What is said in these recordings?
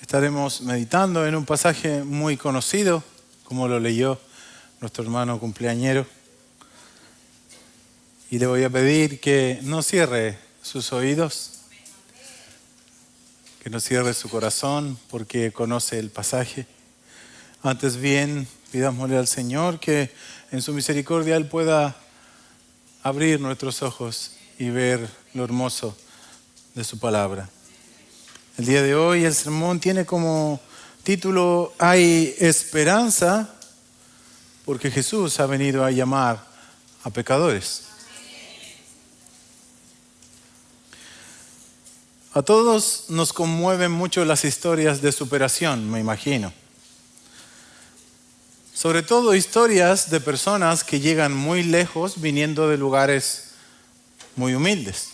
Estaremos meditando en un pasaje muy conocido, como lo leyó nuestro hermano cumpleañero. Y le voy a pedir que no cierre sus oídos, que no cierre su corazón, porque conoce el pasaje. Antes bien, pidámosle al Señor que en su misericordia Él pueda abrir nuestros ojos y ver lo hermoso de su palabra. El día de hoy el sermón tiene como título "Hay esperanza", porque Jesús ha venido a llamar a pecadores. A todos nos conmueven mucho las historias de superación, me imagino. Sobre todo historias de personas que llegan muy lejos viniendo de lugares muy humildes.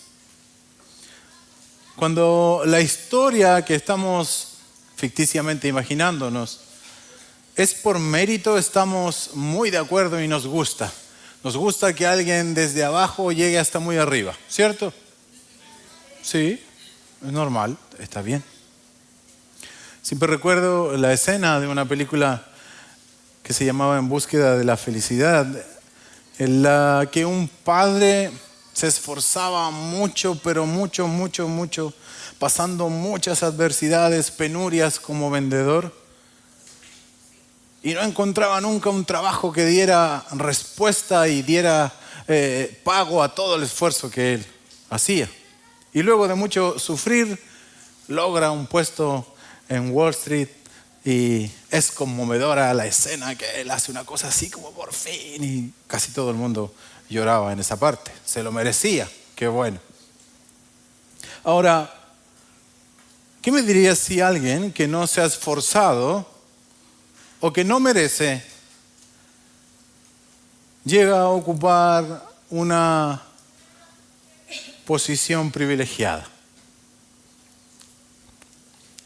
Cuando la historia que estamos ficticiamente imaginándonos es por mérito, estamos muy de acuerdo y nos gusta. Nos gusta que alguien desde abajo llegue hasta muy arriba, ¿cierto? Sí, es normal, está bien. Siempre recuerdo la escena de una película que se llamaba En búsqueda de la felicidad, en la que un padre se esforzaba mucho, pero mucho, pasando muchas adversidades, penurias como vendedor, y no encontraba nunca un trabajo que diera respuesta y diera pago a todo el esfuerzo que él hacía. Y luego de mucho sufrir, logra un puesto en Wall Street y es conmovedora la escena que él hace una cosa así como por fin, y casi todo el mundo lloraba en esa parte. Se lo merecía, qué bueno. Ahora, ¿qué me dirías si alguien que no se ha esforzado o que no merece llega a ocupar una posición privilegiada?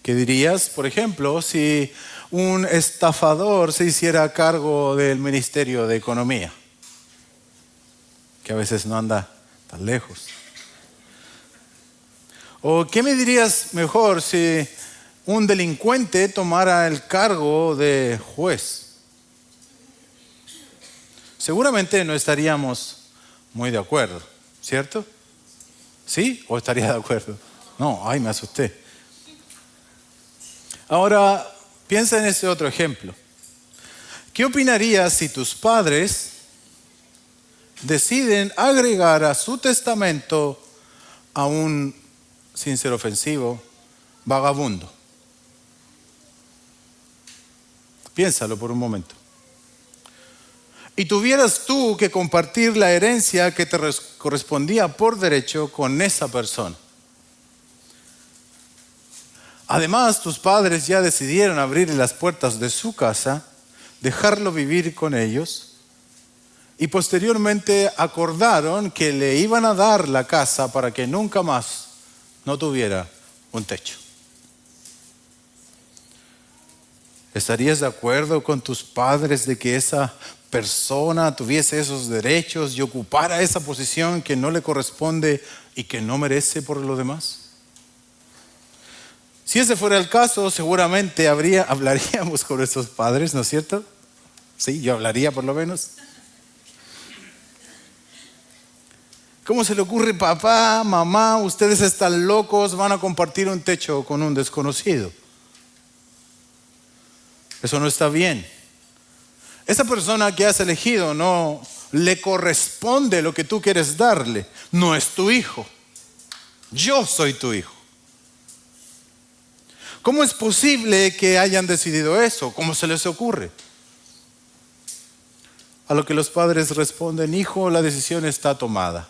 ¿Qué dirías, por ejemplo, si un estafador se hiciera cargo del Ministerio de Economía? Que a veces no anda tan lejos. ¿O qué me dirías mejor si un delincuente tomara el cargo de juez? Seguramente no estaríamos muy de acuerdo, ¿cierto? ¿Sí? ¿O estaría de acuerdo? No, ay, me asusté. Ahora, piensa en este otro ejemplo. ¿Qué opinarías si tus padres deciden agregar a su testamento a un, sin ser ofensivo, vagabundo? Piénsalo por un momento. Y tuvieras tú que compartir la herencia que te correspondía por derecho con esa persona. Además, tus padres ya decidieron abrirle las puertas de su casa, dejarlo vivir con ellos, y posteriormente acordaron que le iban a dar la casa para que nunca más no tuviera un techo. ¿Estarías de acuerdo con tus padres de que esa persona tuviese esos derechos y ocupara esa posición que no le corresponde y que no merece por lo demás? Si ese fuera el caso, seguramente hablaríamos con nuestros padres, ¿no es cierto? Sí, yo hablaría por lo menos. ¿Cómo se le ocurre, papá, mamá, ustedes están locos, van a compartir un techo con un desconocido? Eso no está bien. Esa persona que has elegido no le corresponde lo que tú quieres darle. No es tu hijo. Yo soy tu hijo. ¿Cómo es posible que hayan decidido eso? ¿Cómo se les ocurre? A lo que los padres responden: hijo, la decisión está tomada.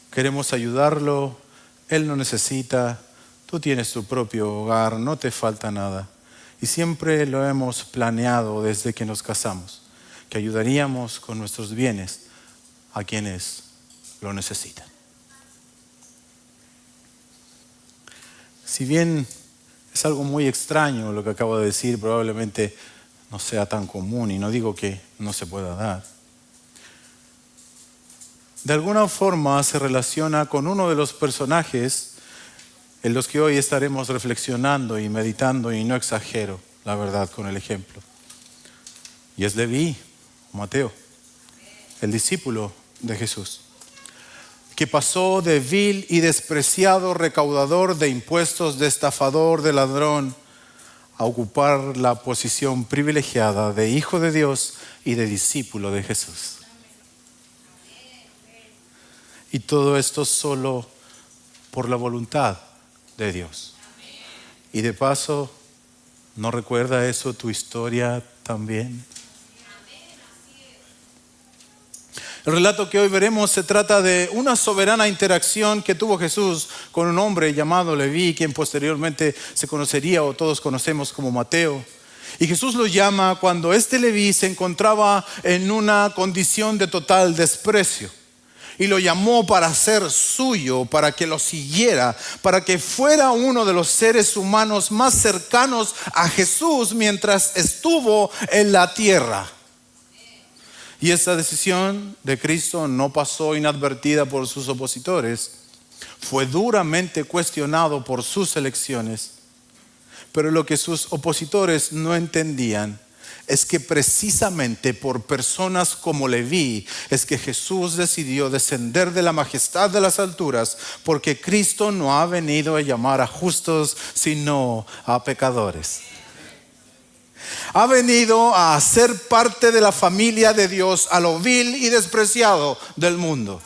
Queremos ayudarlo, él no necesita, tú tienes tu propio hogar, no te falta nada. Y siempre lo hemos planeado desde que nos casamos, que ayudaríamos con nuestros bienes a quienes lo necesitan. Si bien es algo muy extraño lo que acabo de decir, probablemente no sea tan común, y no digo que no se pueda dar. De alguna forma se relaciona con uno de los personajes en los que hoy estaremos reflexionando y meditando, y no exagero, la verdad, con el ejemplo. Y es Leví, Mateo, el discípulo de Jesús, que pasó de vil y despreciado recaudador de impuestos, de estafador, de ladrón, a ocupar la posición privilegiada de hijo de Dios y de discípulo de Jesús. Y todo esto solo por la voluntad de Dios. Y de paso, ¿no recuerda eso tu historia también? El relato que hoy veremos se trata de una soberana interacción que tuvo Jesús con un hombre llamado Leví, quien posteriormente se conocería o todos conocemos como Mateo. Y Jesús lo llama cuando este Leví se encontraba en una condición de total desprecio. Y lo llamó para ser suyo, para que lo siguiera, para que fuera uno de los seres humanos más cercanos a Jesús mientras estuvo en la tierra. Y esta decisión de Cristo no pasó inadvertida por sus opositores. Fue duramente cuestionado por sus elecciones. Pero lo que sus opositores no entendían es que precisamente por personas como Leví es que Jesús decidió descender de la majestad de las alturas, porque Cristo no ha venido a llamar a justos, sino a pecadores. Ha venido a ser parte de la familia de Dios, a lo vil y despreciado del mundo.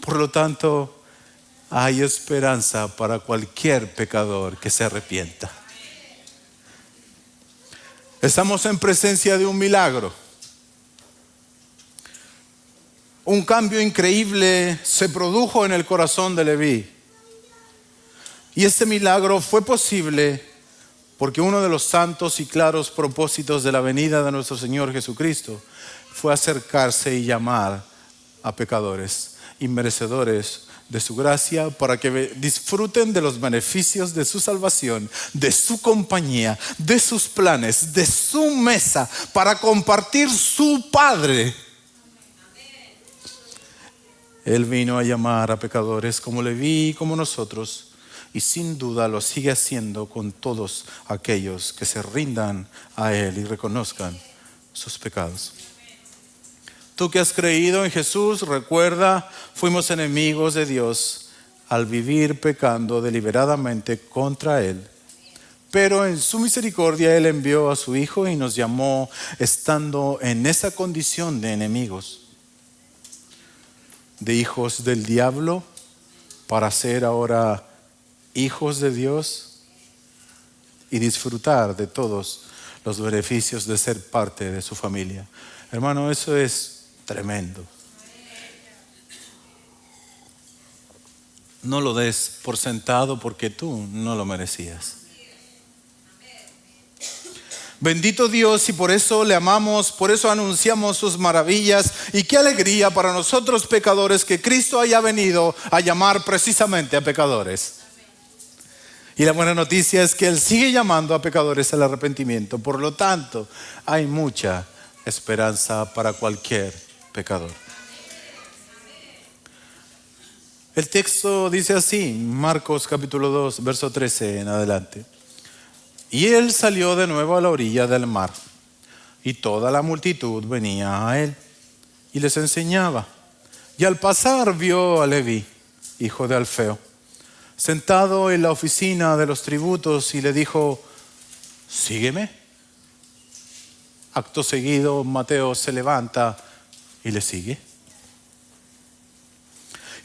Por lo tanto, hay esperanza para cualquier pecador que se arrepienta. Estamos en presencia de un milagro. Un cambio increíble se produjo en el corazón de Leví. Y este milagro fue posible porque uno de los santos y claros propósitos de la venida de nuestro Señor Jesucristo fue acercarse y llamar a pecadores inmerecedores de su gracia, para que disfruten de los beneficios de su salvación, de su compañía, de sus planes, de su mesa, para compartir su Padre. Él vino a llamar a pecadores como Leví, como nosotros, y sin duda lo sigue haciendo con todos aquellos que se rindan a Él y reconozcan sus pecados. Tú que has creído en Jesús, recuerda, fuimos enemigos de Dios al vivir pecando deliberadamente contra Él. Pero en su misericordia Él envió a su Hijo y nos llamó estando en esa condición de enemigos, de hijos del diablo, para ser ahora hijos de Dios y disfrutar de todos los beneficios de ser parte de su familia. Hermano, eso es tremendo. No lo des por sentado porque tú no lo merecías. Bendito Dios, y por eso le amamos, por eso anunciamos sus maravillas. Y qué alegría para nosotros pecadores que Cristo haya venido a llamar precisamente a pecadores. Y la buena noticia es que Él sigue llamando a pecadores al arrepentimiento. Por lo tanto, hay mucha esperanza para cualquier pecador. El texto dice así, Marcos capítulo 2, verso 13 en adelante. Y Él salió de nuevo a la orilla del mar, y toda la multitud venía a Él, y les enseñaba. Y al pasar vio a Leví, hijo de Alfeo, sentado en la oficina de los tributos, y le dijo: sígueme. Acto seguido, Mateo se levanta y le sigue.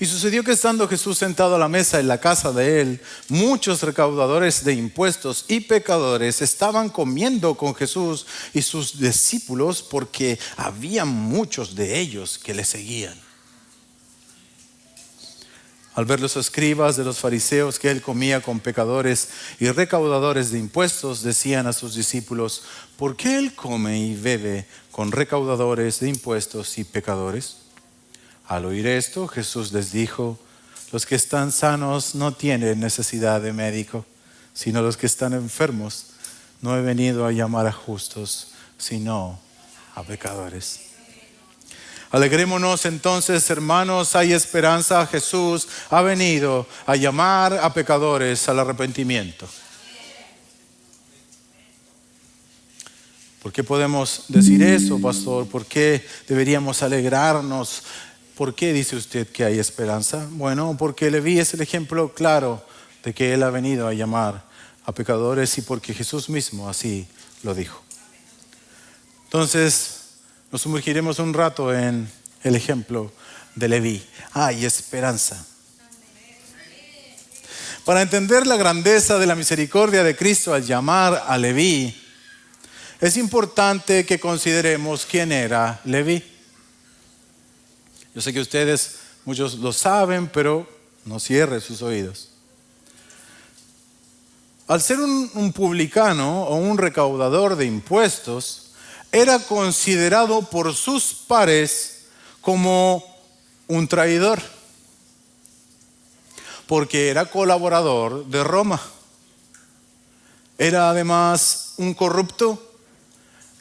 Y sucedió que estando Jesús sentado a la mesa en la casa de él, muchos recaudadores de impuestos y pecadores estaban comiendo con Jesús y sus discípulos, porque había muchos de ellos que le seguían. Al ver los escribas de los fariseos que él comía con pecadores y recaudadores de impuestos, decían a sus discípulos: ¿por qué él come y bebe con recaudadores de impuestos y pecadores? Al oír esto, Jesús les dijo: los que están sanos no tienen necesidad de médico, sino los que están enfermos. No he venido a llamar a justos, sino a pecadores. Alegrémonos entonces, hermanos, hay esperanza. Jesús ha venido a llamar a pecadores al arrepentimiento. ¿Por qué podemos decir eso, pastor? ¿Por qué deberíamos alegrarnos? ¿Por qué dice usted que hay esperanza? Bueno, porque Leví es el ejemplo claro de que Él ha venido a llamar a pecadores y porque Jesús mismo así lo dijo. Entonces, nos sumergiremos un rato en el ejemplo de Leví. Hay esperanza. Para entender la grandeza de la misericordia de Cristo al llamar a Leví, es importante que consideremos quién era Leví. Yo sé que ustedes, muchos lo saben, pero no cierren sus oídos. Al ser un publicano o un recaudador de impuestos, era considerado por sus pares como un traidor, porque era colaborador de Roma. Era además un corrupto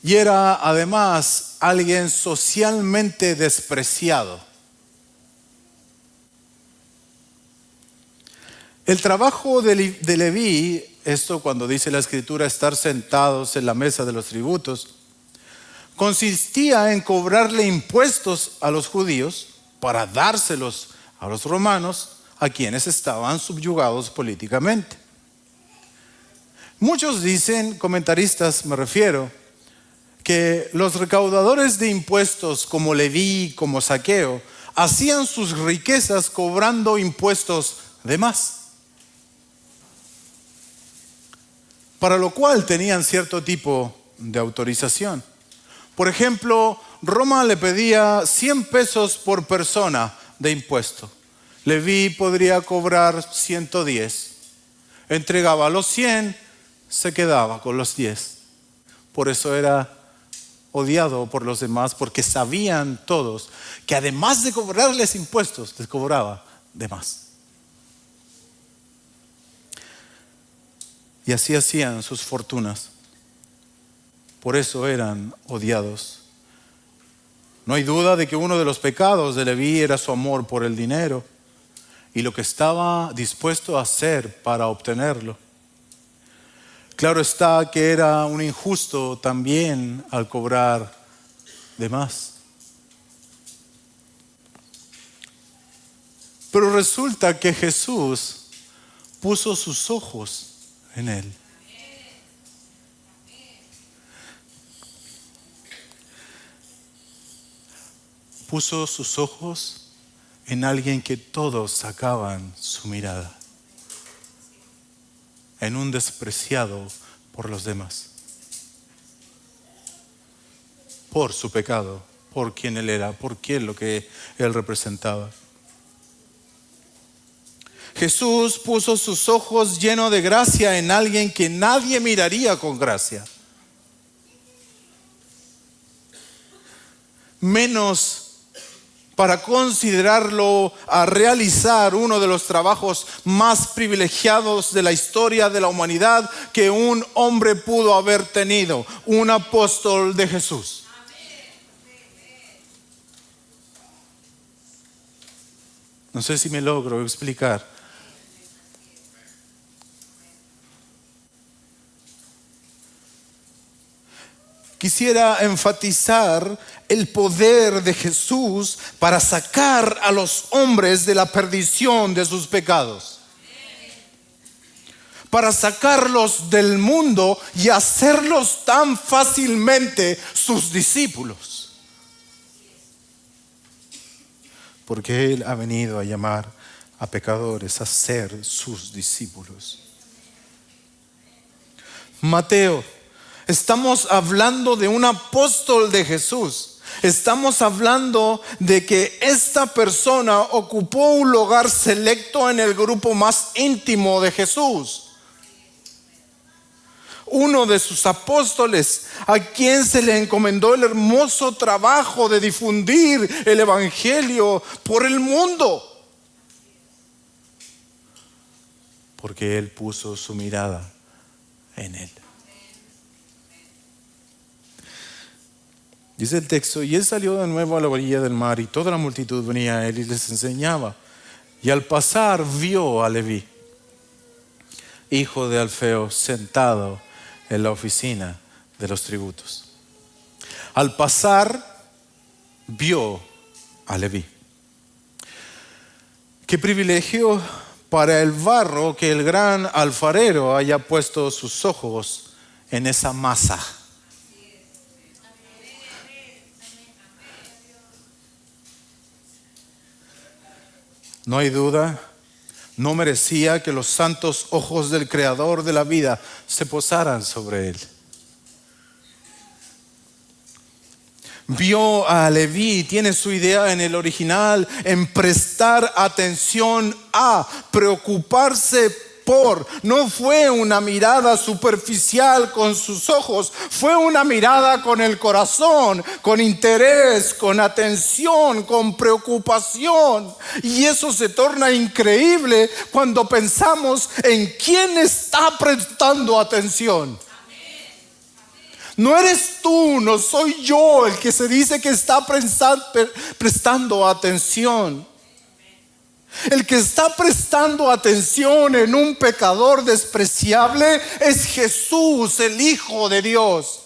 y era además alguien socialmente despreciado. El trabajo de Leví, esto cuando dice la Escritura estar sentados en la mesa de los tributos, consistía en cobrarle impuestos a los judíos para dárselos a los romanos, a quienes estaban subyugados políticamente. Muchos dicen, comentaristas me refiero, que los recaudadores de impuestos como Leví, como Zaqueo, hacían sus riquezas cobrando impuestos de más, para lo cual tenían cierto tipo de autorización. Por ejemplo, Roma le pedía 100 pesos por persona de impuesto. Leví podría cobrar 110. Entregaba los 100, se quedaba con los 10. Por eso era odiado por los demás, porque sabían todos que además de cobrarles impuestos, les cobraba de más. Y así hacían sus fortunas. Por eso eran odiados. No hay duda de que uno de los pecados de Leví era su amor por el dinero y lo que estaba dispuesto a hacer para obtenerlo. Claro está que era un injusto también al cobrar de más. Pero resulta que Jesús puso sus ojos en él. Puso sus ojos en alguien que todos sacaban su mirada. En un despreciado por los demás. Por su pecado, por quien él era, por quién lo que él representaba. Jesús puso sus ojos llenos de gracia en alguien que nadie miraría con gracia. Menos para considerarlo a realizar uno de los trabajos más privilegiados de la historia de la humanidad que un hombre pudo haber tenido, un apóstol de Jesús. No sé si me logro explicar. Quisiera enfatizar el poder de Jesús para sacar a los hombres de la perdición de sus pecados. Para sacarlos del mundo y hacerlos tan fácilmente sus discípulos. Porque Él ha venido a llamar a pecadores a ser sus discípulos. Mateo. Estamos hablando de un apóstol de Jesús. Estamos hablando de que esta persona ocupó un lugar selecto en el grupo más íntimo de Jesús. Uno de sus apóstoles, a quien se le encomendó el hermoso trabajo de difundir el evangelio por el mundo. Porque él puso su mirada en él. Dice el texto, y él salió de nuevo a la orilla del mar y toda la multitud venía a él y les enseñaba. Y al pasar vio a Leví, hijo de Alfeo, sentado en la oficina de los tributos. Al pasar vio a Leví. Qué privilegio para el barro que el gran alfarero haya puesto sus ojos en esa masa. No hay duda, no merecía que los santos ojos del Creador de la vida se posaran sobre él. Vio a Leví, tiene su idea en el original, en prestar atención a, preocuparse por. No fue una mirada superficial con sus ojos, fue una mirada con el corazón, con interés, con atención, con preocupación. Y eso se torna increíble cuando pensamos en quién está prestando atención. No eres tú, no soy yo el que se dice que está prestando atención. El que está prestando atención en un pecador despreciable es Jesús, el Hijo de Dios.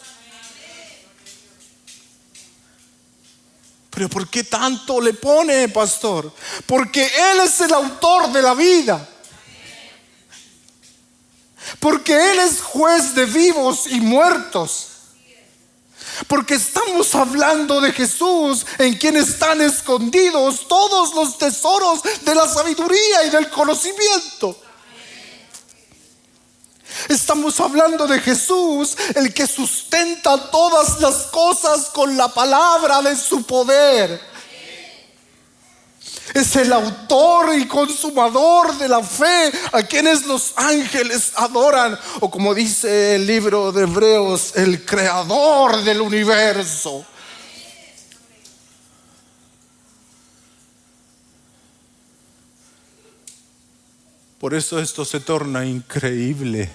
Pero ¿por qué tanto le pone, pastor? Porque Él es el autor de la vida. Porque Él es juez de vivos y muertos. Porque estamos hablando de Jesús, en quien están escondidos todos los tesoros de la sabiduría y del conocimiento. Estamos hablando de Jesús, el que sustenta todas las cosas con la palabra de su poder. Es el autor y consumador de la fe, a quienes los ángeles adoran, o como dice el libro de Hebreos, el creador del universo. Por eso esto se torna increíble,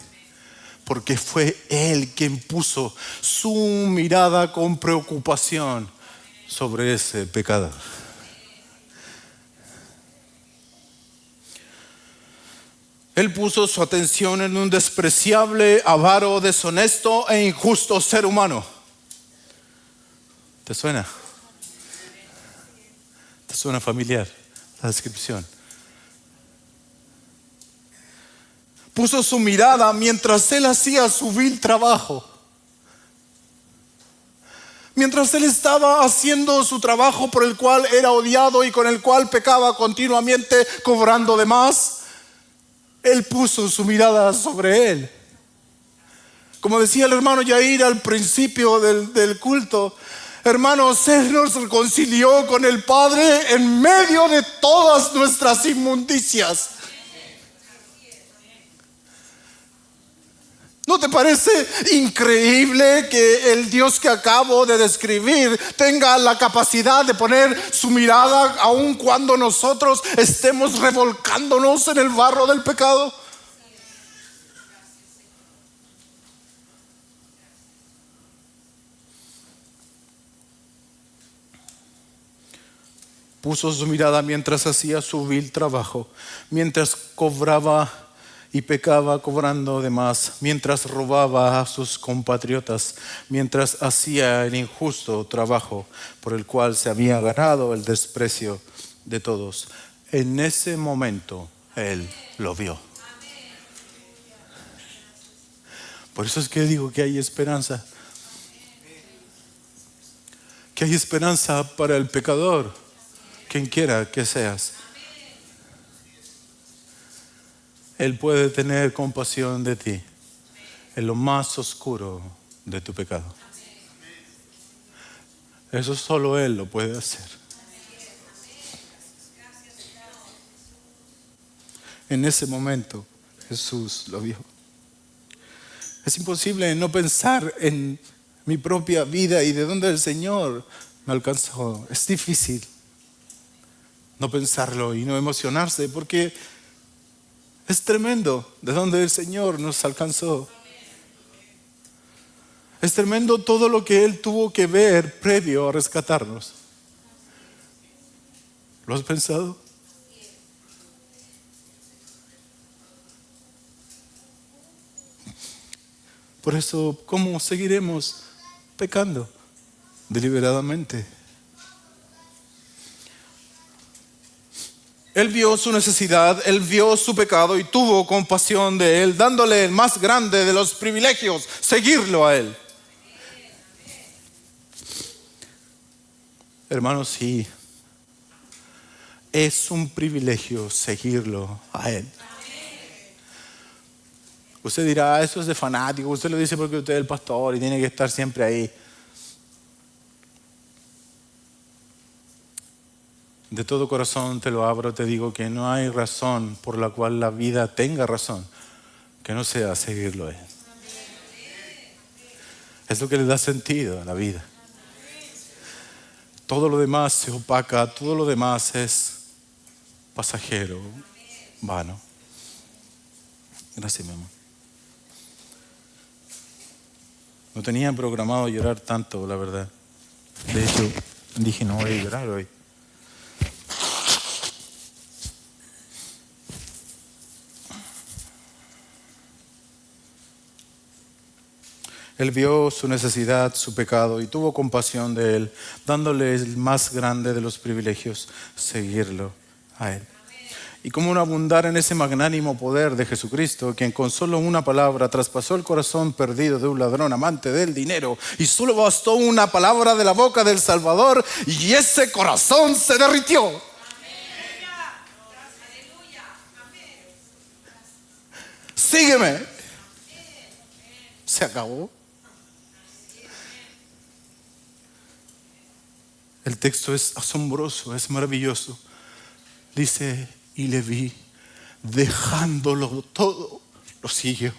porque fue Él quien puso su mirada con preocupación sobre ese pecador. Él puso su atención en un despreciable, avaro, deshonesto e injusto ser humano. ¿Te suena? ¿Te suena familiar la descripción? Puso su mirada mientras él hacía su vil trabajo. Mientras él estaba haciendo su trabajo por el cual era odiado y con el cual pecaba continuamente, cobrando de más, Él puso su mirada sobre él. Como decía el hermano Yair al principio del culto, hermanos, Él nos reconcilió con el Padre en medio de todas nuestras inmundicias. ¿No te parece increíble que el Dios que acabo de describir tenga la capacidad de poner su mirada aun cuando nosotros estemos revolcándonos en el barro del pecado? Puso su mirada mientras hacía su vil trabajo, mientras cobraba y pecaba cobrando de más, mientras robaba a sus compatriotas, mientras hacía el injusto trabajo por el cual se había ganado el desprecio de todos. En ese momento Él lo vio. Por eso es que digo que hay esperanza. Que hay esperanza para el pecador, quien quiera que seas. Él puede tener compasión de ti en lo más oscuro de tu pecado. Eso solo Él lo puede hacer. En ese momento Jesús lo vio. Es imposible no pensar en mi propia vida y de dónde el Señor me alcanzó. Es difícil no pensarlo y no emocionarse, porque es tremendo de dónde el Señor nos alcanzó. Es tremendo todo lo que Él tuvo que ver previo a rescatarnos. ¿Lo has pensado? Por eso, ¿cómo seguiremos pecando? Deliberadamente. Él vio su necesidad, Él vio su pecado y tuvo compasión de Él, dándole el más grande de los privilegios, seguirlo a Él. Hermanos, sí, es un privilegio seguirlo a Él. Usted dirá, eso es de fanático, usted lo dice porque usted es el pastor y tiene que estar siempre ahí. De todo corazón te lo abro, te digo que no hay razón por la cual la vida tenga razón que no sea seguirlo a Él. Es lo que le da sentido a la vida. Todo lo demás se opaca, todo lo demás es pasajero, vano. Gracias, mi amor. No tenía programado llorar tanto, la verdad. De hecho, dije no voy a llorar hoy. Él vio su necesidad, su pecado y tuvo compasión de él, dándole el más grande de los privilegios, seguirlo a Él. Y cómo no abundar en ese magnánimo poder de Jesucristo, quien con solo una palabra traspasó el corazón perdido de un ladrón amante del dinero, y solo bastó una palabra de la boca del Salvador y ese corazón se derritió. Sígueme. Se acabó. El texto es asombroso, es maravilloso. Dice, y le vi, dejándolo todo, lo siguió.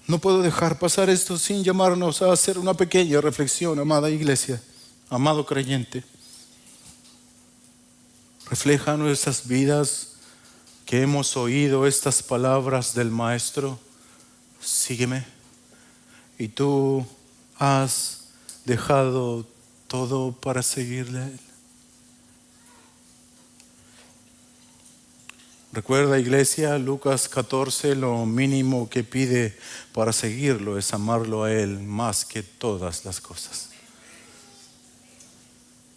No puedo dejar pasar esto sin llamarnos a hacer una pequeña reflexión, amada iglesia, amado creyente. Refleja nuestras vidas que hemos oído estas palabras del Maestro. Sígueme. Y tú has dejado todo para seguirle a Él. Recuerda, iglesia, Lucas 14, lo mínimo que pide para seguirlo es amarlo a Él más que todas las cosas.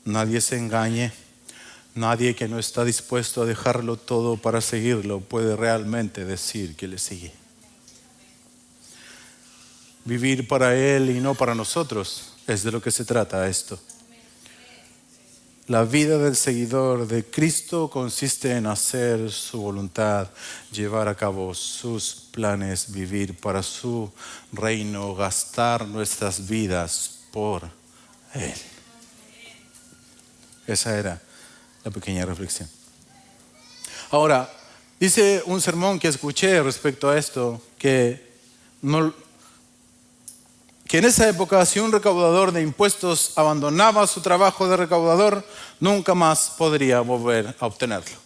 Nadie se engañe. Nadie que no está dispuesto a dejarlo todo para seguirlo puede realmente decir que le sigue. Vivir para Él y no para nosotros, es de lo que se trata esto. La vida del seguidor de Cristo consiste en hacer su voluntad, llevar a cabo sus planes, vivir para su reino, gastar nuestras vidas por Él. Esa era la pequeña reflexión. Ahora, dice un sermón que escuché respecto a esto, que en esa época, si un recaudador de impuestos abandonaba su trabajo de recaudador, nunca más podría volver a obtenerlo.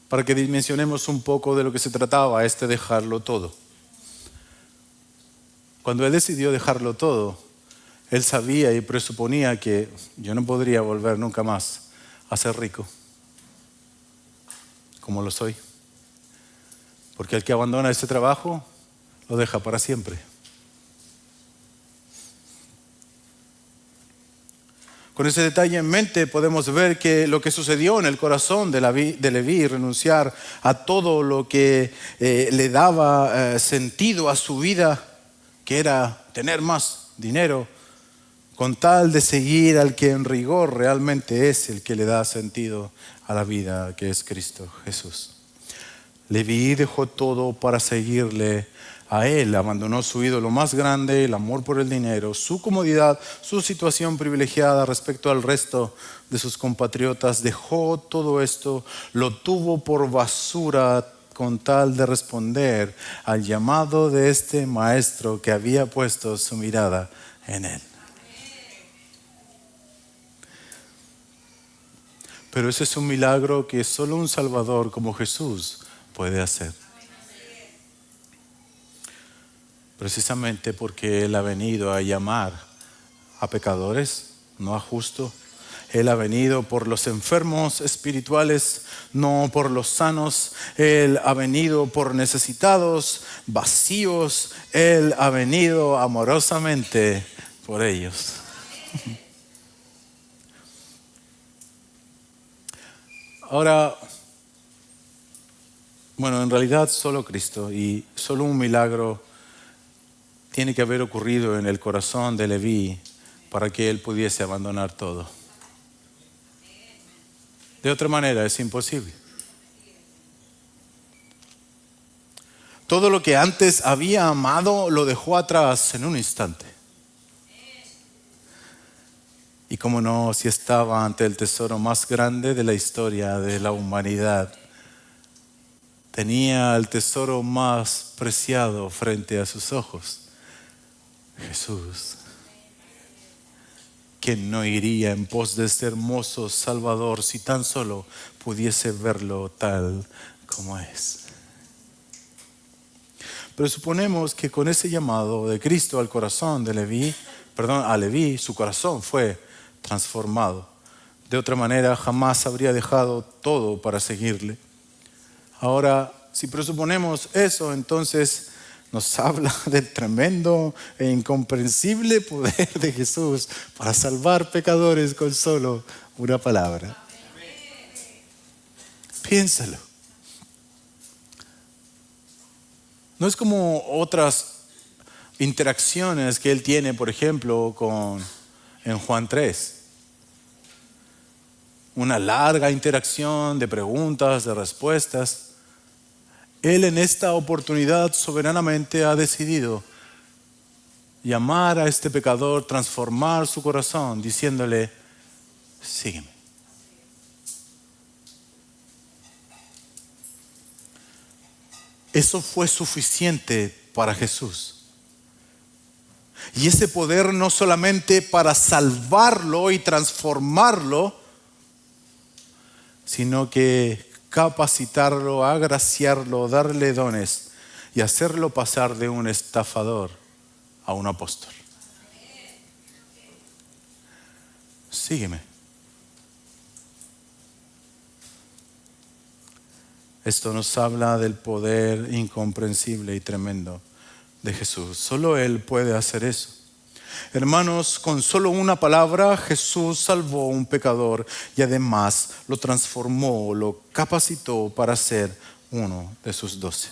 Para que dimensionemos un poco de lo que se trataba dejarlo todo. Cuando él decidió dejarlo todo, él sabía y presuponía que yo no podría volver nunca más a ser rico, como lo soy. Porque el que abandona ese trabajo, lo deja para siempre. Con ese detalle en mente podemos ver que lo que sucedió en el corazón de Leví, renunciar a todo lo que le daba sentido a su vida, que era tener más dinero, con tal de seguir al que en rigor realmente es el que le da sentido a la vida, que es Cristo Jesús. Leví dejó todo para seguirle a Él, abandonó su ídolo más grande, el amor por el dinero, su comodidad, su situación privilegiada respecto al resto de sus compatriotas. Dejó todo esto, lo tuvo por basura con tal de responder al llamado de este maestro que había puesto su mirada en Él. Pero ese es un milagro que solo un Salvador como Jesús puede hacer. Precisamente porque Él ha venido a llamar a pecadores, no a justos. Él ha venido por los enfermos espirituales, no por los sanos. Él ha venido por necesitados, vacíos. Él ha venido amorosamente por ellos. Ahora, bueno, en realidad solo Cristo y solo un milagro tiene que haber ocurrido en el corazón de Leví para que él pudiese abandonar todo. De otra manera es imposible. Todo lo que antes había amado lo dejó atrás en un instante. Y cómo no, si estaba ante el tesoro más grande de la historia de la humanidad, tenía el tesoro más preciado frente a sus ojos, Jesús. ¿Quién no iría en pos de este hermoso Salvador si tan solo pudiese verlo tal como es? Pero suponemos que con ese llamado de Cristo al corazón de Leví, a Leví, su corazón fue transformado. De otra manera, jamás habría dejado todo para seguirle. Ahora, si presuponemos eso, entonces nos habla del tremendo e incomprensible poder de Jesús para salvar pecadores con solo una palabra. Piénsalo. No es como otras interacciones que Él tiene, por ejemplo, en Juan 3. Una larga interacción de preguntas, de respuestas. Él en esta oportunidad soberanamente ha decidido llamar a este pecador, transformar su corazón, diciéndole, sígueme. Eso fue suficiente para Jesús. Y ese poder no solamente para salvarlo y transformarlo, sino que capacitarlo, agraciarlo, darle dones y hacerlo pasar de un estafador a un apóstol. Sígueme. Esto nos habla del poder incomprensible y tremendo de Jesús. Solo Él puede hacer eso. Hermanos, con solo una palabra Jesús salvó a un pecador y además lo transformó, lo capacitó para ser uno de sus 12.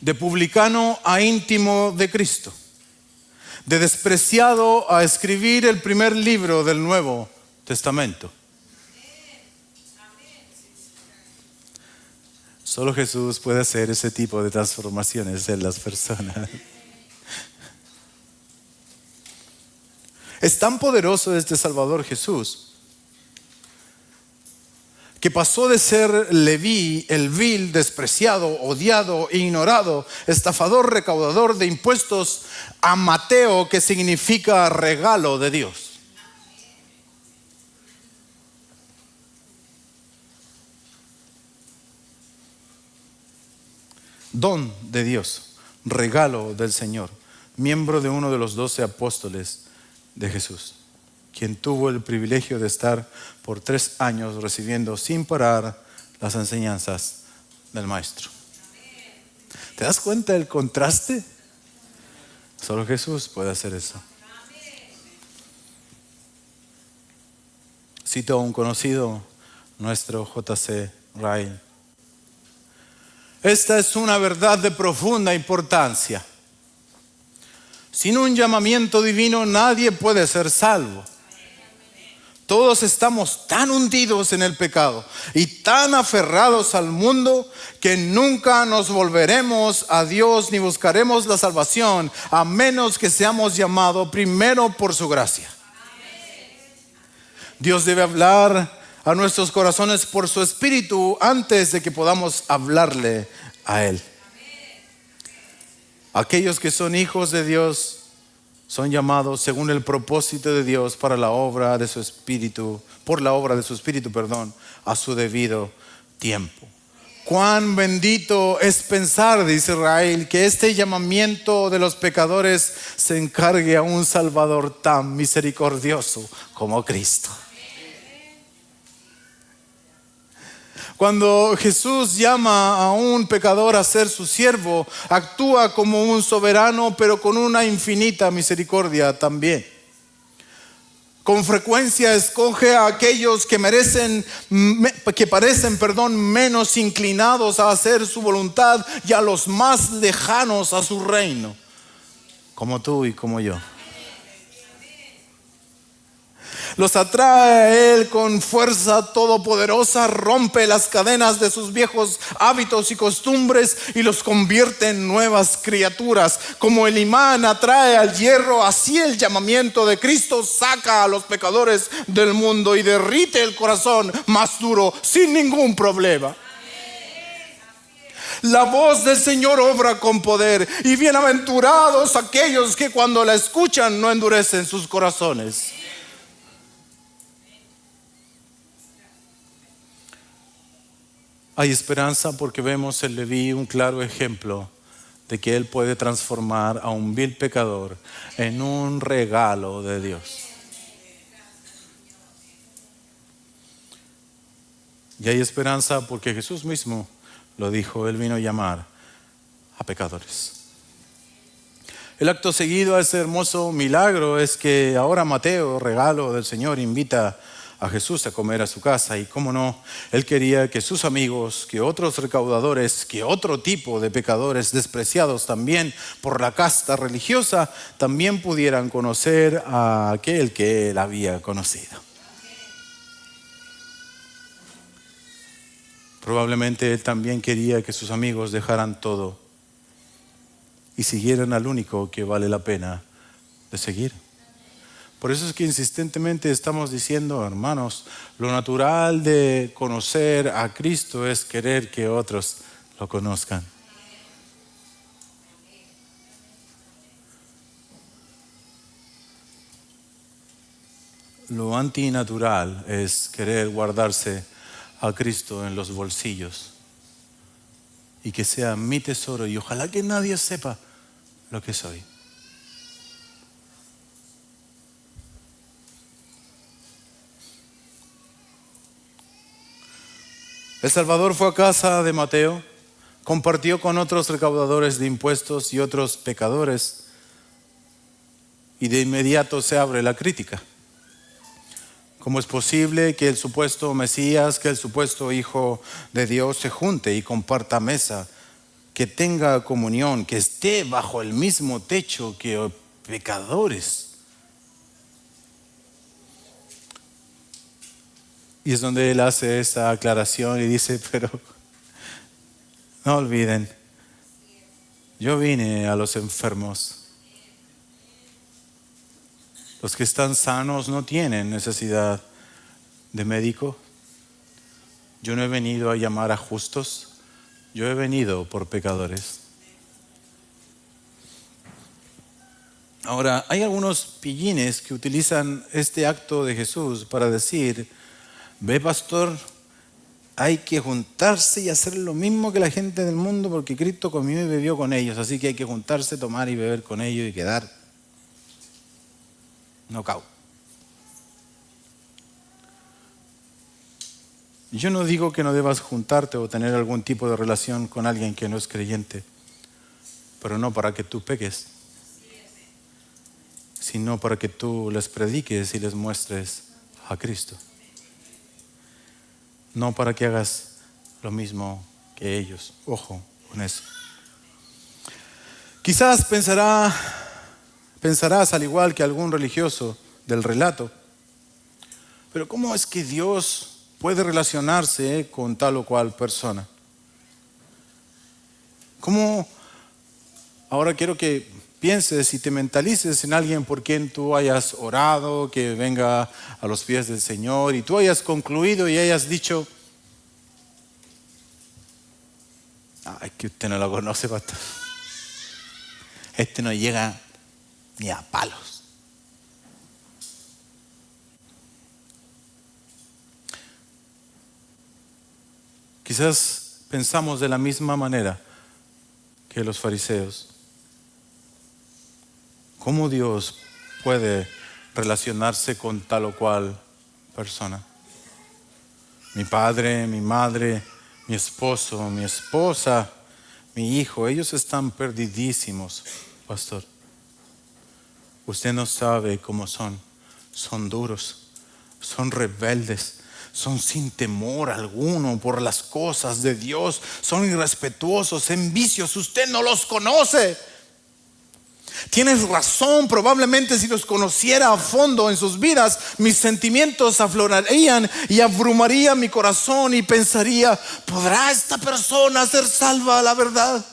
De publicano a íntimo de Cristo. De despreciado a escribir el primer libro del Nuevo Testamento. Solo Jesús puede hacer ese tipo de transformaciones en las personas. Es tan poderoso este Salvador Jesús que pasó de ser Leví, el vil, despreciado, odiado, ignorado, estafador, recaudador de impuestos, a Mateo, que significa regalo de Dios. Don de Dios, regalo del Señor, miembro de uno de los 12 apóstoles de Jesús, quien tuvo el privilegio de estar por 3 años recibiendo sin parar las enseñanzas del Maestro. ¿Te das cuenta del contraste? Solo Jesús puede hacer eso. Cito a un conocido nuestro, J.C. Ryle. Esta es una verdad de profunda importancia. Sin un llamamiento divino nadie puede ser salvo. Todos estamos tan hundidos en el pecado y tan aferrados al mundo que nunca nos volveremos a Dios ni buscaremos la salvación a menos que seamos llamados primero por su gracia. Dios debe hablar a nuestros corazones por su Espíritu antes de que podamos hablarle a Él. Aquellos que son hijos de Dios son llamados según el propósito de Dios para la obra de su Espíritu, por la obra de su Espíritu, a su debido tiempo. Cuán bendito es pensar, dice Israel, que este llamamiento de los pecadores se encargue a un Salvador tan misericordioso como Cristo. Cuando Jesús llama a un pecador a ser su siervo, actúa como un soberano, pero con una infinita misericordia también. Con frecuencia escoge a aquellos que parecen menos inclinados a hacer su voluntad y a los más lejanos a su reino, como tú y como yo. Los atrae a Él con fuerza todopoderosa, rompe las cadenas de sus viejos hábitos y costumbres y los convierte en nuevas criaturas. Como el imán atrae al hierro, así el llamamiento de Cristo saca a los pecadores del mundo y derrite el corazón más duro sin ningún problema. La voz del Señor obra con poder, y bienaventurados aquellos que cuando la escuchan no endurecen sus corazones. Hay esperanza porque vemos en Leví un claro ejemplo de que Él puede transformar a un vil pecador en un regalo de Dios. Y hay esperanza porque Jesús mismo lo dijo, Él vino a llamar a pecadores. El acto seguido a ese hermoso milagro es que ahora Mateo, regalo del Señor, invita a Jesús a comer a su casa. Y cómo no, Él quería que sus amigos, que otros recaudadores, que otro tipo de pecadores despreciados también por la casta religiosa, también pudieran conocer a aquel que Él había conocido. Probablemente Él también quería que sus amigos dejaran todo y siguieran al único que vale la pena de seguir. Por eso es que insistentemente estamos diciendo, hermanos, lo natural de conocer a Cristo es querer que otros lo conozcan. Lo antinatural es querer guardarse a Cristo en los bolsillos y que sea mi tesoro y ojalá que nadie sepa lo que soy. El Salvador fue a casa de Mateo, compartió con otros recaudadores de impuestos y otros pecadores, y de inmediato se abre la crítica. ¿Cómo es posible que el supuesto Mesías, que el supuesto Hijo de Dios se junte y comparta mesa, que tenga comunión, que esté bajo el mismo techo que pecadores? Y es donde Él hace esa aclaración y dice, pero no olviden, yo vine a los enfermos. Los que están sanos no tienen necesidad de médico. Yo no he venido a llamar a justos, yo he venido por pecadores. Ahora, hay algunos pillines que utilizan este acto de Jesús para decir, ve pastor, hay que juntarse y hacer lo mismo que la gente del mundo porque Cristo comió y bebió con ellos, así que hay que juntarse, tomar y beber con ellos y quedar knockout. Yo no digo que no debas juntarte o tener algún tipo de relación con alguien que no es creyente, pero no para que tú peques, sino para que tú les prediques y les muestres a Cristo. No para que hagas lo mismo que ellos. Ojo con eso. Quizás pensarás al igual que algún religioso del relato, pero ¿cómo es que Dios puede relacionarse con tal o cual persona? ¿Cómo? Ahora quiero que pienses y te mentalices en alguien por quien tú hayas orado, que venga a los pies del Señor y tú hayas concluido y hayas dicho, ay, que usted no lo conoce, pastor. Este no llega ni a palos. Quizás pensamos de la misma manera que los fariseos. ¿Cómo Dios puede relacionarse con tal o cual persona? Mi padre, mi madre, mi esposo, mi esposa, mi hijo, ellos están perdidísimos, pastor. Usted no sabe cómo son. Son duros, son rebeldes, son sin temor alguno por las cosas de Dios, son irrespetuosos, envicios. Usted no los conoce. Tienes razón, probablemente si los conociera a fondo en sus vidas, mis sentimientos aflorarían y abrumaría mi corazón y pensaría, ¿podrá esta persona ser salva a la verdad?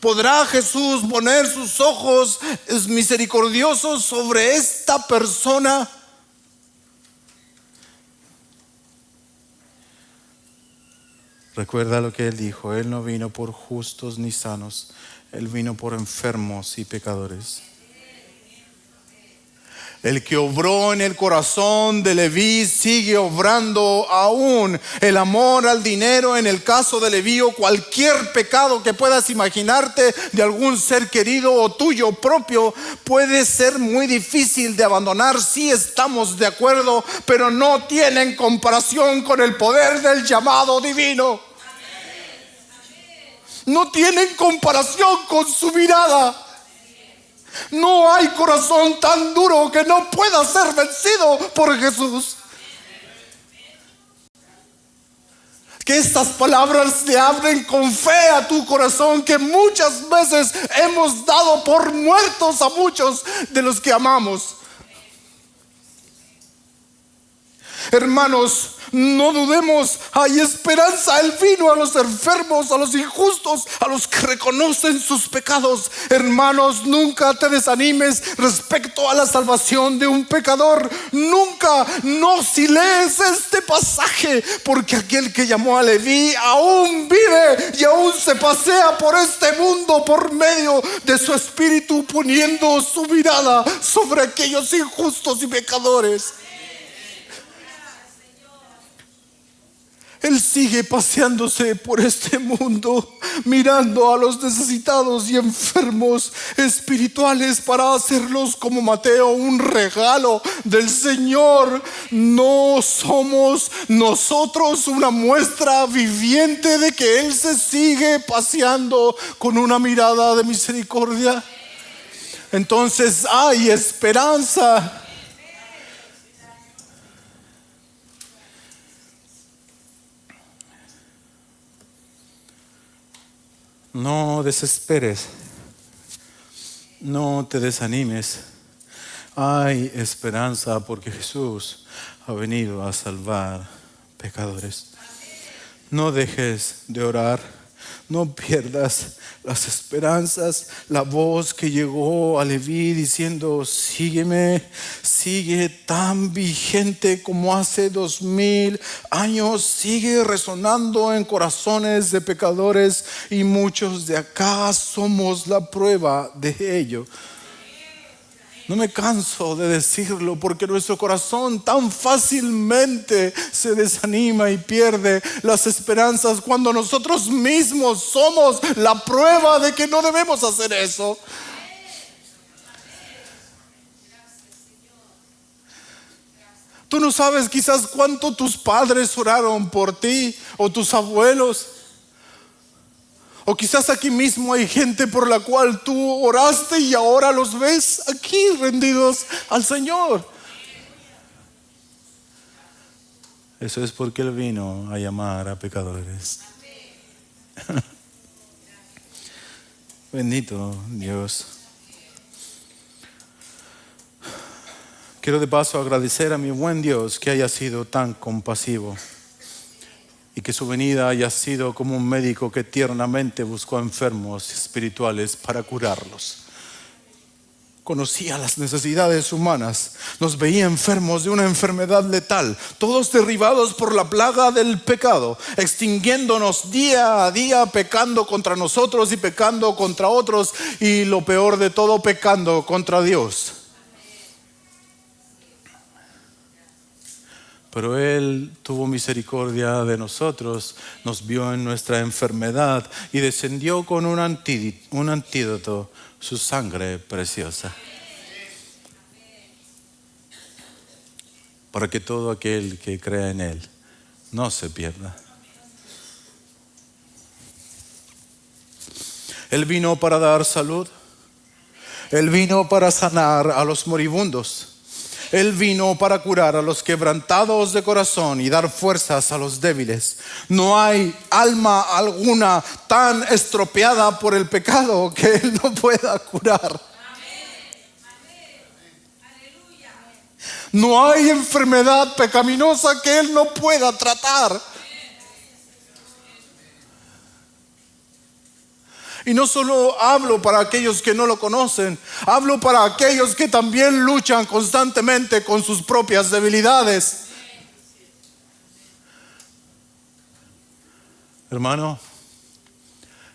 ¿Podrá Jesús poner sus ojos misericordiosos sobre esta persona? Recuerda lo que Él dijo, Él no vino por justos ni sanos, Él vino por enfermos y pecadores. El que obró en el corazón de Leví sigue obrando aún. El amor al dinero en el caso de Leví, o cualquier pecado que puedas imaginarte de algún ser querido o tuyo propio, puede ser muy difícil de abandonar. Sí, estamos de acuerdo, pero no tienen comparación con el poder del llamado divino. No tienen comparación con su mirada. No hay corazón tan duro que no pueda ser vencido por Jesús. Que estas palabras le abren con fe a tu corazón, que muchas veces hemos dado por muertos a muchos de los que amamos. Hermanos, no dudemos, hay esperanza. Él vino a los enfermos, a los injustos, a los que reconocen sus pecados. Hermanos, nunca te desanimes respecto a la salvación de un pecador. Nunca, no si lees este pasaje, porque aquel que llamó a Leví aún vive y aún se pasea por este mundo por medio de su espíritu, poniendo su mirada sobre aquellos injustos y pecadores. Él sigue paseándose por este mundo, mirando a los necesitados y enfermos espirituales para hacerlos, como Mateo, un regalo del Señor. ¿No somos nosotros una muestra viviente de que Él se sigue paseando con una mirada de misericordia? Entonces hay esperanza. No desesperes, no te desanimes. Hay esperanza porque Jesús ha venido a salvar pecadores. No dejes de orar, no pierdas las esperanzas. La voz que llegó a Leví diciendo, sígueme, sigue tan vigente como hace 2000 años, sigue resonando en corazones de pecadores, y muchos de acá somos la prueba de ello. No me canso de decirlo, porque nuestro corazón tan fácilmente se desanima y pierde las esperanzas cuando nosotros mismos somos la prueba de que no debemos hacer eso. Tú no sabes quizás cuánto tus padres oraron por ti, o tus abuelos. O quizás aquí mismo hay gente por la cual tú oraste y ahora los ves aquí rendidos al Señor. Eso es porque Él vino a llamar a pecadores. Bendito Dios. Quiero de paso agradecer a mi buen Dios que haya sido tan compasivo, y que su venida haya sido como un médico que tiernamente buscó a enfermos espirituales para curarlos. conocía las necesidades humanas, nos veía enfermos de una enfermedad letal, todos derribados por la plaga del pecado, extinguiéndonos día a día, pecando contra nosotros y pecando contra otros, y lo peor de todo, pecando contra Dios. Pero Él tuvo misericordia de nosotros, nos vio en nuestra enfermedad y descendió con un antídoto, su sangre preciosa. Para que todo aquel que crea en Él no se pierda. Él vino para dar salud. Él vino para sanar a los moribundos. Él vino para curar a los quebrantados de corazón y dar fuerzas a los débiles. No hay alma alguna tan estropeada por el pecado que Él no pueda curar. No hay enfermedad pecaminosa que Él no pueda tratar. Y no solo hablo para aquellos que no lo conocen, hablo para aquellos que también luchan constantemente con sus propias debilidades. Hermano,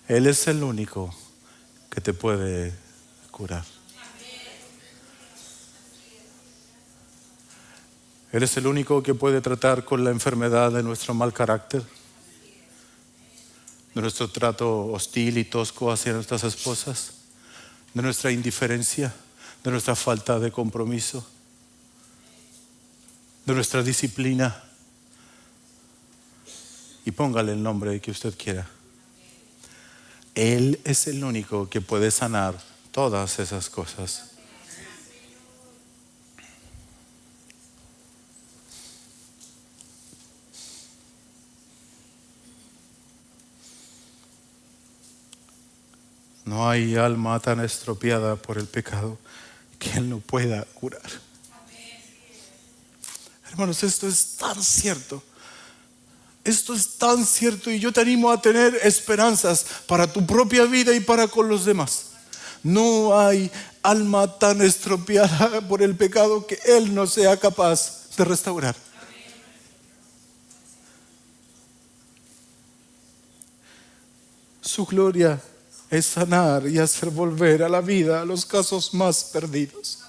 Él es el único que te puede curar. Él es el único que puede tratar con la enfermedad de nuestro mal carácter, de nuestro trato hostil y tosco hacia nuestras esposas, de nuestra indiferencia, de nuestra falta de compromiso, de nuestra disciplina. Y póngale el nombre que usted quiera. Él es el único que puede sanar todas esas cosas. No hay alma tan estropeada por el pecado que Él no pueda curar. Hermanos, esto es tan cierto. Esto es tan cierto y yo te animo a tener esperanzas para tu propia vida y para con los demás. No hay alma tan estropeada por el pecado que Él no sea capaz de restaurar. Su gloria es sanar y hacer volver a la vida a los casos más perdidos.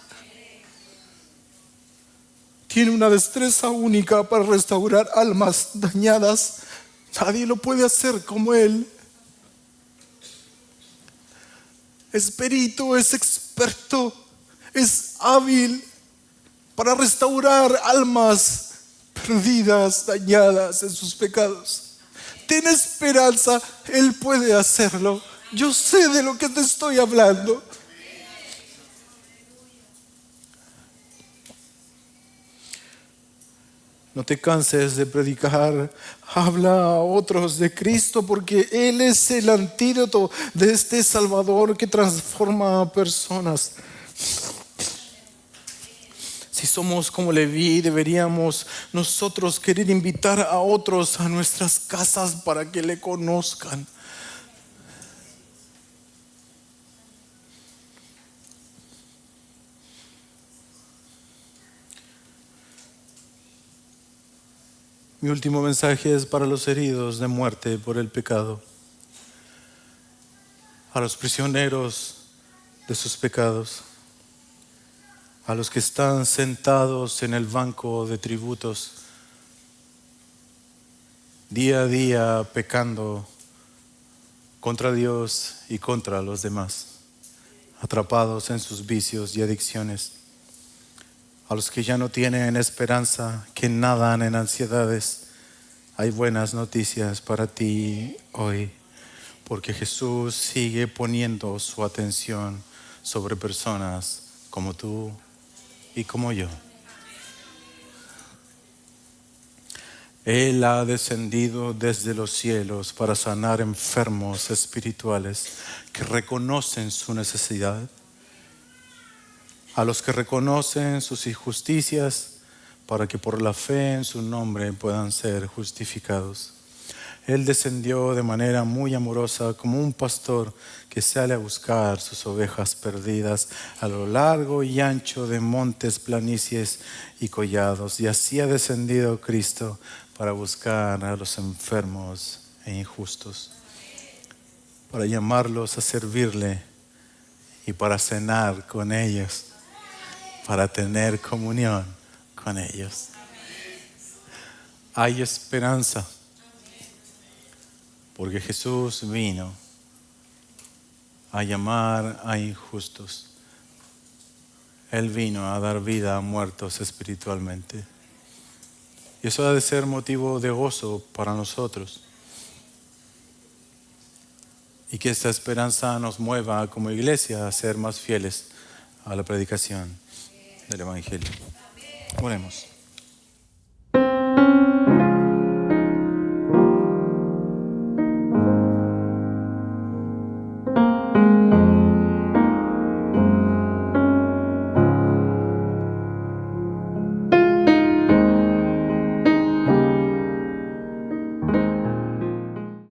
Tiene una destreza única para restaurar almas dañadas. Nadie lo puede hacer como Él. Es perito, es experto, es hábil para restaurar almas perdidas, dañadas en sus pecados. Ten esperanza, Él puede hacerlo. Yo sé de lo que te estoy hablando. No te canses de predicar. Habla a otros de Cristo porque Él es el antídoto de este Salvador que transforma a personas. Si somos como Leví, deberíamos nosotros querer invitar a otros a nuestras casas para que le conozcan. Mi último mensaje es para los heridos de muerte por el pecado, a los prisioneros de sus pecados, a los que están sentados en el banco de tributos, día a día pecando contra Dios y contra los demás, atrapados en sus vicios y adicciones. A los que ya no tienen esperanza, que nadan en ansiedades, hay buenas noticias para ti hoy, porque Jesús sigue poniendo su atención sobre personas como tú y como yo. Él ha descendido desde los cielos para sanar enfermos espirituales que reconocen su necesidad, a los que reconocen sus injusticias para que por la fe en su nombre puedan ser justificados. Él descendió de manera muy amorosa como un pastor que sale a buscar sus ovejas perdidas a lo largo y ancho de montes, planicies y collados. Y así ha descendido Cristo para buscar a los enfermos e injustos, para llamarlos a servirle y para cenar con ellos, para tener comunión con ellos. Hay esperanza, porque Jesús vino a llamar a injustos. Él vino a dar vida a muertos espiritualmente. Y eso ha de ser motivo de gozo para nosotros. Y que esta esperanza nos mueva como iglesia a ser más fieles a la predicación del Evangelio. Oremos.